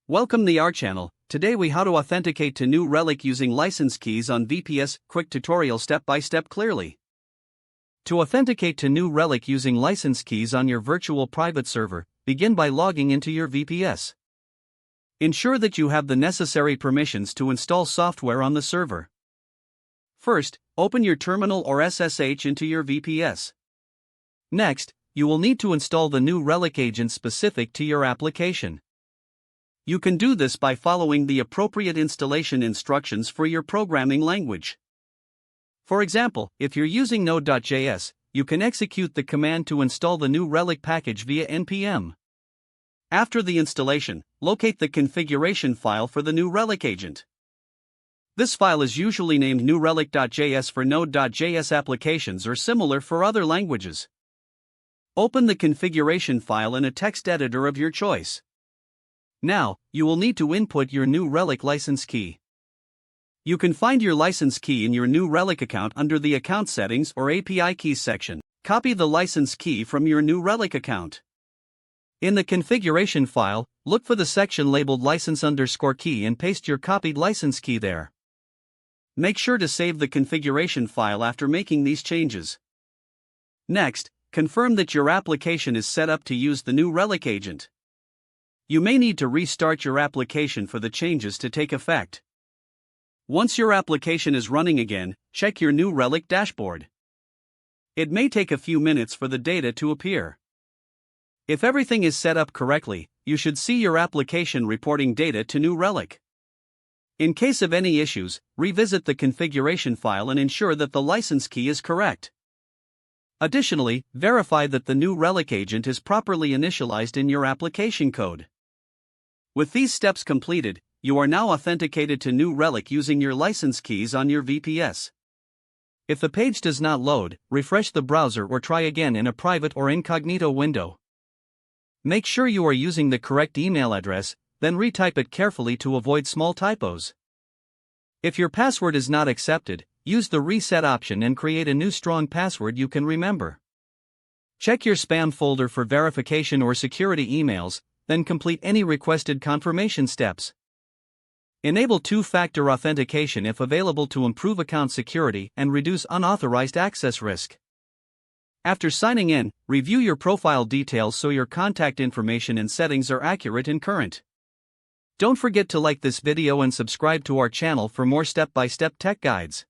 Welcome to our channel. Today we how to authenticate to new Relic using license keys on VPS. Quick tutorial step by step clearly. To authenticate to new Relic using license keys on your virtual private server, begin by logging into your VPS. Ensure that you have the necessary permissions to install software on the server. First, open your terminal or SSH into your VPS. Next, you will need to install the new Relic agent specific to your application. You can do this by following the appropriate installation instructions for your programming language. For example, if you're using Node.js, you can execute the command to install the new Relic package via npm. After the installation, locate the configuration file for the new Relic agent. This file is usually named newrelic.js for Node.js applications or similar for other languages. Open the configuration file in a text editor of your choice. Now, you will need to input your new Relic license key. You can find your license key in your new Relic account under the Account Settings or API Keys section. Copy the license key from your new Relic account. In the configuration file, look for the section labeled license_key and paste your copied license key there. Make sure to save the configuration file after making these changes. Next, confirm that your application is set up to use the new Relic agent. You may need to restart your application for the changes to take effect. Once your application is running again, check your new Relic dashboard. It may take a few minutes for the data to appear. If everything is set up correctly, you should see your application reporting data to new Relic. In case of any issues, revisit the configuration file and ensure that the license key is correct. Additionally, verify that the new Relic agent is properly initialized in your application code. With these steps completed, you are now authenticated to new Relic using your license keys on your VPS. If the page does not load, refresh the browser or try again in a private or incognito window. Make sure you are using the correct email address, then retype it carefully to avoid small typos. If your password is not accepted, use the reset option and create a new strong password you can remember. Check your spam folder for verification or security emails, then complete any requested confirmation steps. Enable two-factor authentication if available to improve account security and reduce unauthorized access risk. After signing in, review your profile details so your contact information and settings are accurate and current. Don't forget to like this video and subscribe to our channel for more step-by-step tech guides.